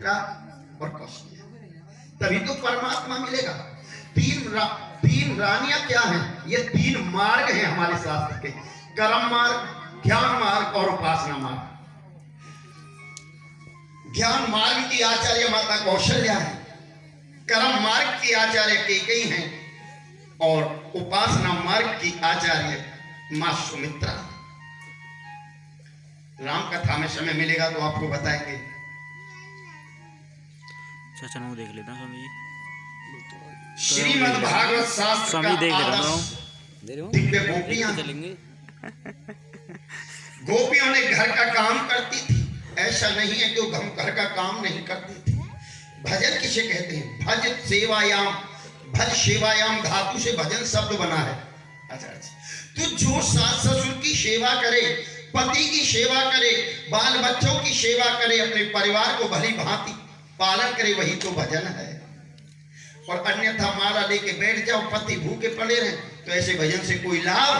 सुमित्रा और कौशल्या, तभी तो परमात्मा मिलेगा। तीन रानियां क्या हैं? ये तीन मार्ग हैं हमारे शास्त्र के, कर्म मार्ग, ज्ञान मार्ग और उपासना मार्ग। ज्ञान मार्ग की आचार्य माता कौशल्या है, कर्म मार्ग की आचार्य कैकेयी हैं और उपासना मार्ग की आचार्य मां सुमित्रा। राम कथा में समय मिलेगा तो आपको बताएंगे। चाचा देख लेता हूं स्वामी जी। श्रीमद् भागवत शास्त्र स्वामी देख लेता हूं। दिव्य गोपियां चलेंगे। गोपियों ने घर का काम करती थी, ऐसा नहीं है कि वो घर का काम नहीं करती थी। भजन किसे कहते हैं? भज सेवायाम, भज सेवायाम धातु से भजन शब्द बना है। अच्छा, तो जो सास ससुर की सेवा करे, पति की सेवा करे, बाल बच्चों की सेवा करे, अपने परिवार को भली भांति पालन करे, वही तो भजन है। और अन्यथा माला लेके बैठ जाओ, पति भूखे पड़े रहे, तो ऐसे भजन से कोई लाभ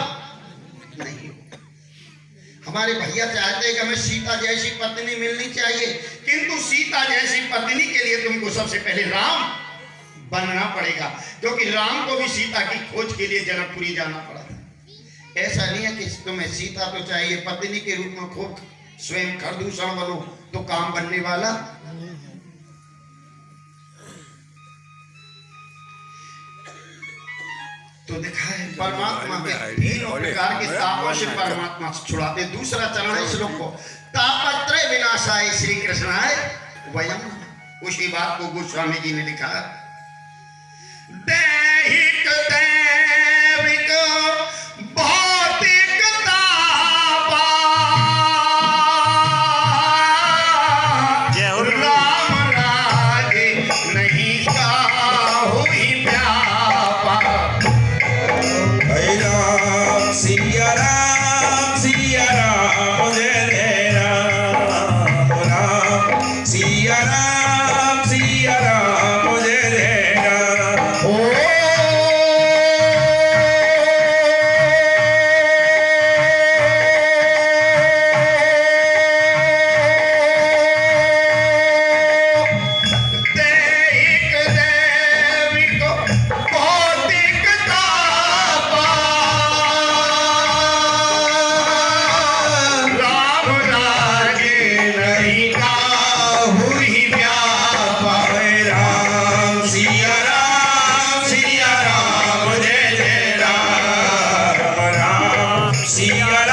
नहीं। हमारे भैया चाहते हैं कि हमें सीता जैसी पत्नी मिलनी चाहिए, किंतु सीता जैसी पत्नी के लिए तुमको सबसे पहले राम बनना पड़ेगा, क्योंकि राम को भी सीता की खोज के लिए जनकपुरी जाना पड़ा था। ऐसा नहीं है कि तुम्हें सीता तो चाहिए, पत्नी के रूप में खूब स्वयं खरदूषण बनो तो काम बनने वाला। तो देखा है परमात्मा के तीनों प्रकार के तापों से परमात्मा छुड़ाते। दूसरा चरण है श्लोक को, तापत्रय विनाशाय श्री कृष्णाय वयम। उसी बात को गोस्वामी जी ने लिखा, दैहिक दैविक भौतिक तापा राम रागे नहीं काहू ही व्यापा। सिया राम जय जय राम, राम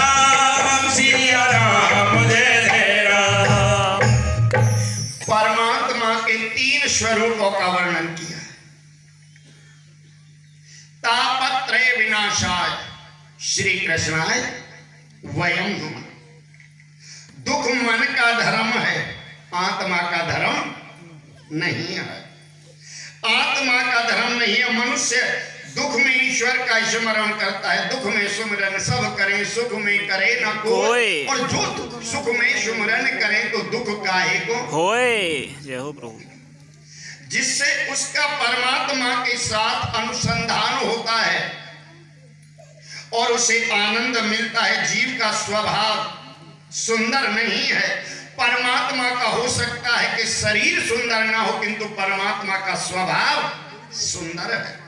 सिया राम जय जय राम। ओ परमात्मा के तीन स्वरूपों का वर्णन किया है। तापत्रय विनाशाय श्री कृष्णाय वयम नमः। दुख मन का धर्म है, आत्मा का धर्म नहीं है। आत्मा का धर्म नहीं है। मनुष्य दुख में ईश्वर का स्मरण करता है, दुख में सुमिरन सब करें, सुख में करे न कोई। और जो सुख में सुमिरन करे तो दुख काहे को होए। जय हो प्रभु। जिससे उसका परमात्मा के साथ अनुसंधान होता है और उसे आनंद मिलता है। जीव का स्वभाव सुंदर नहीं है। परमात्मा का हो सकता है कि शरीर सुंदर ना हो, किंतु परमात्मा का स्वभाव सुंदर है।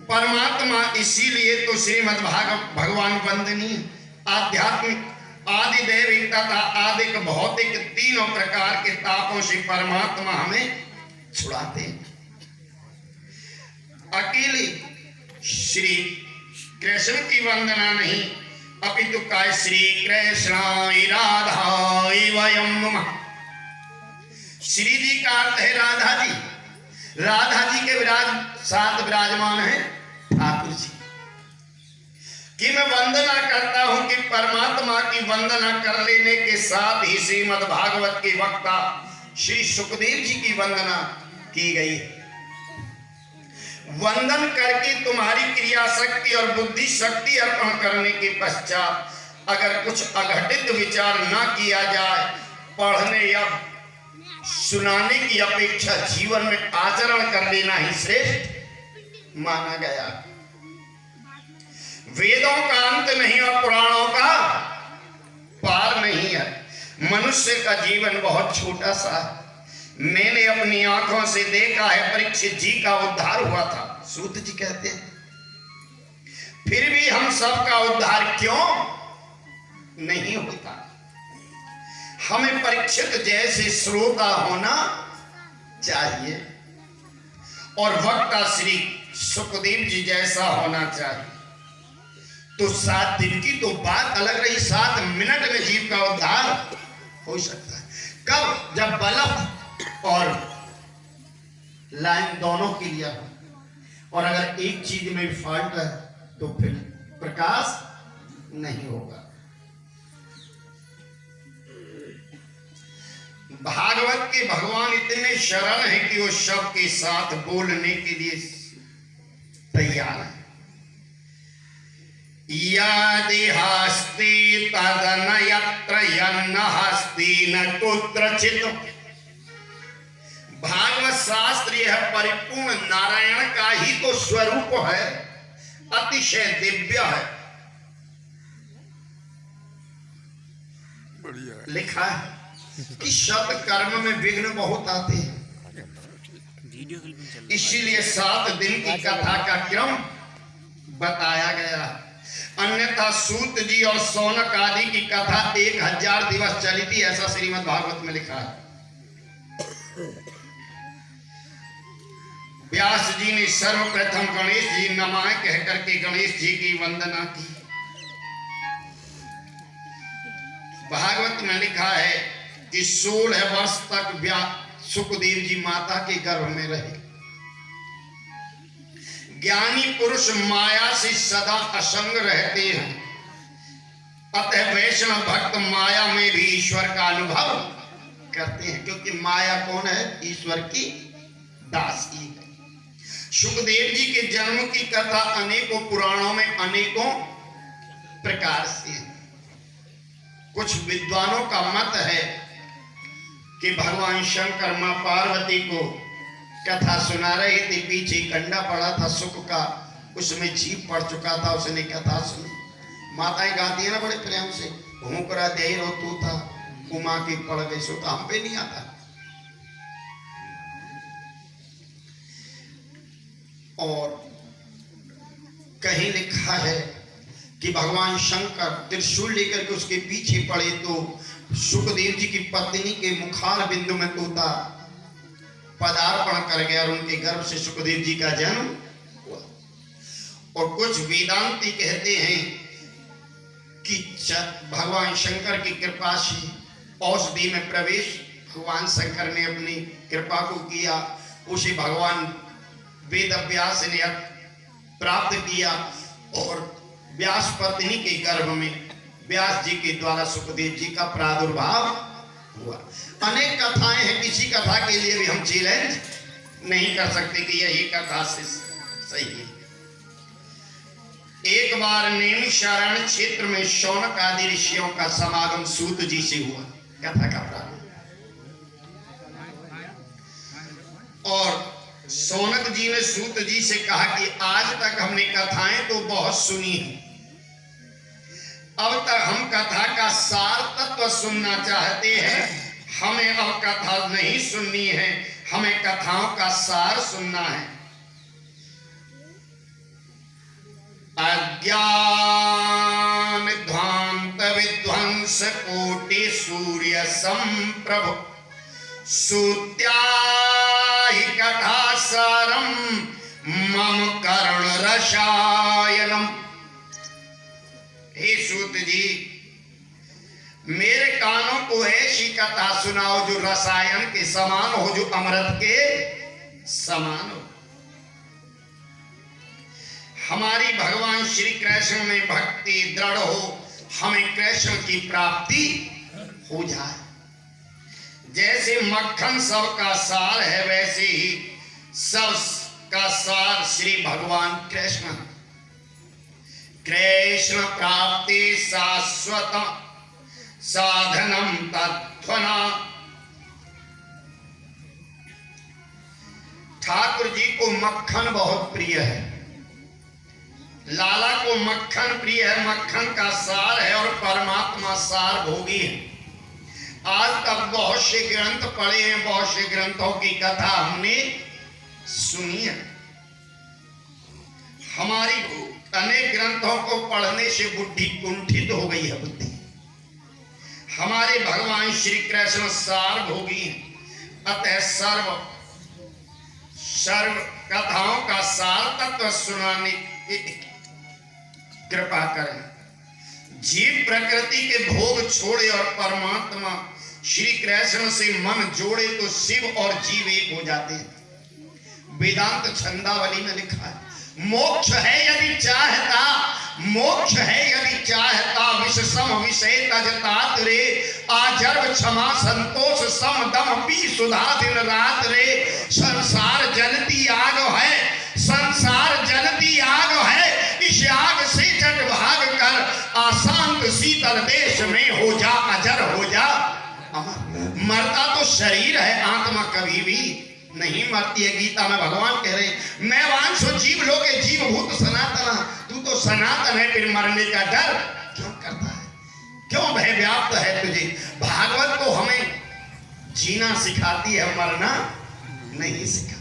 परमात्मा इसीलिए तो श्रीमद् भागवत भगवान वंदनीय, आध्यात्मिक, आदि दैविक तथा आदिक भौतिक तीनों प्रकार के तापों से परमात्मा हमें छुड़ाते हैं। अकेले श्री कृष्ण की वंदना नहीं, अपितु काय श्री कृष्णाय राधाय वयम नमः। श्री जी का अर्थ है राधा जी। राधा जी के साथ विराजमान है ठाकुर जी कि मैं वंदना करता हूं कि परमात्मा की वंदना कर लेने के साथ ही श्रीमद् भागवत के वक्ता श्री सुखदेव जी की वंदना की गई है। वंदन करके तुम्हारी क्रिया शक्ति और बुद्धि शक्ति अर्पण करने के पश्चात अगर कुछ अघटित विचार ना किया जाए, पढ़ने या सुनाने की अपेक्षा जीवन में आचरण कर लेना ही श्रेष्ठ माना गया। वेदों का अंत नहीं और पुराणों का पार नहीं है। मनुष्य का जीवन बहुत छोटा सा है। मैंने अपनी आंखों से देखा है परीक्षित जी का उद्धार हुआ था। सूत जी कहते हैं फिर भी हम सबका उद्धार क्यों नहीं होता? हमें परीक्षित जैसे श्रोता होना चाहिए और वक्ता श्री सुखदेव जी जैसा होना चाहिए। तो 7 दिन की तो बात अलग रही, 7 मिनट में जीव का उद्धार हो सकता है। कब? जब बल्ब और लाइन दोनों क्लियर हो, और अगर एक चीज में फॉल्ट है तो फिर प्रकाश नहीं होगा। भागवत के भगवान इतने सरल हैं कि वो सबके साथ बोलने के लिए तैयार है। यदि हस्ति तदन यत्र यन्न हस्ति न कुत्रचित्। भागवत शास्त्र यह परिपूर्ण नारायण का ही तो स्वरूप है, अतिशय दिव्य है। लिखा है कि सत कर्म में विघ्न बहुत आते हैं, वीडियो क्लिपिंग चल रहा है। इसीलिए 7 दिन की कथा का क्रम बताया गया। अन्यथा सूत जी और सौनक आदि की कथा 1000 दिवस चली थी, ऐसा श्रीमद् भागवत में लिखा है। व्यास जी ने सर्वप्रथम गणेश जी नमाय कहकर के गणेश जी की वंदना की। भागवत में लिखा है कि 16 वर्ष तक सुखदेव जी माता के गर्भ में रहे। ज्ञानी पुरुष माया से सदा असंग रहते हैं, अतः वैष्णव भक्त माया में भी ईश्वर का अनुभव करते हैं, क्योंकि माया कौन है? ईश्वर की दासी है। सुखदेव जी के जन्म की कथा अनेकों पुराणों में अनेकों प्रकार से है। कुछ विद्वानों का मत है कि भगवान शंकर मां पार्वती को कथा सुना रहे थे, पीछे कंडा पड़ा था सुख का, उसमें जीभ पड़ चुका था, उसने कथा सुनी। माताएं गाती है ना बड़े प्रेम से, भूकरा दे रो तू था उमा की पड़ गई सो, तो हम पे नहीं आता। और कहीं लिखा है कि भगवान शंकर त्रिशूल लेकर के उसके पीछे पड़े तो सुखदेव जी की पत्नी के मुखार बिंदु में तोता पदार्पण कर गया और उनके गर्भ से सुखदेव जी का जन्म हुआ। और कुछ वेदांती कहते हैं कि भगवान शंकर की कृपा से औषधि में प्रवेश भगवान शंकर ने अपनी कृपा को किया, उसे भगवान वेद व्यास ने प्राप्त किया और व्यास पत्नी के गर्भ में व्यास जी के द्वारा सुखदेव जी का प्रादुर्भाव हुआ। अनेक कथाएं हैं, किसी कथा के लिए भी हम चैलेंज नहीं कर सकते कि यही कथा से सही है। एक बार नैमिषारण्य क्षेत्र में शौनक आदि ऋषियों का समागम सूत जी से हुआ, कथा का प्रारंभ। और शौनक जी ने सूत जी से कहा कि आज तक हमने कथाएं तो बहुत सुनी है, अब तक हम कथा का सार तत्व सुनना चाहते हैं। हमें अब कथा नहीं सुननी है, हमें कथाओं का सार सुनना है। अज्ञान ध्वांत विध्वंस कोटि सूर्य संप्रभ सूत्याहि कथा सारम मम कर्ण रसायनम। हे सूत जी, मेरे कानों को ऐसी कथा सुनाओ जो रसायन के समान हो, जो अमृत के समान हो। हमारी भगवान श्री कृष्ण में भक्ति दृढ़ हो, हमें कृष्ण की प्राप्ति हो जाए। जैसे मक्खन सबका सार है, वैसे ही सब का सार श्री भगवान कृष्ण। कृष्ण प्राप्ति शाश्वत साधनम तत्वना। ठाकुर जी को मक्खन बहुत प्रिय है, लाला को मक्खन प्रिय है, मक्खन का सार है, और परमात्मा सार भोगी है। आज तक बहुत से ग्रंथ पढ़े हैं, बहुत से ग्रंथों की कथा हमने सुनी है। हमारी अनेक ग्रंथों को पढ़ने से बुद्धि कुंठित हो गई है बुद्धि। हमारे भगवान श्री कृष्ण सार भोगी हैं, अतः सर्व कथाओं का सार तत्व सुनाने की कृपा करें। जीव प्रकृति के भोग छोड़े और परमात्मा श्री कृष्ण से मन जोड़े तो शिव और जीव एक हो जाते हैं। वेदांत छंदावली में लिखा है, मोक्ष है यदि चाहता, मोक्ष है यदि चाहता, विष सम विषय तजतात रे, आजर्व क्षमा संतोष सम दम पी सुधा दिन रात रे। संसार जलती आग है, संसार जलती आग है, इस आग से चट भाग कर अशांत शीतल देश में हो जा अजर, हो जा अमर। मरता तो शरीर है, आत्मा कभी भी नहीं मरती है। गीता में भगवान कह रहे हैं, मैं वांछो जीव लोके जीव भूत सनातन, तू तो सनातन है, फिर मरने का डर क्यों करता है, क्यों भय व्याप्त है तुझे। भागवत तो हमें जीना सिखाती है, मरना नहीं सिखाती।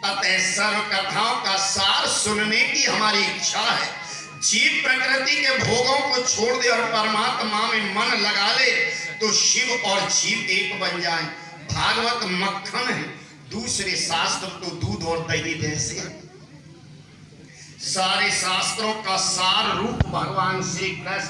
अतः सर्व कथाओं का सार सुनने की हमारी इच्छा है। जीव प्रकृति के भोगों को छोड़ दे और परमात्मा में मन लगा ले तो शिव और जीव एक बन जाए। भागवत मक्खन है, दूसरे शास्त्र तो दूध और दही जैसे। सारे शास्त्रों का सार रूप भगवान श्री कृष्ण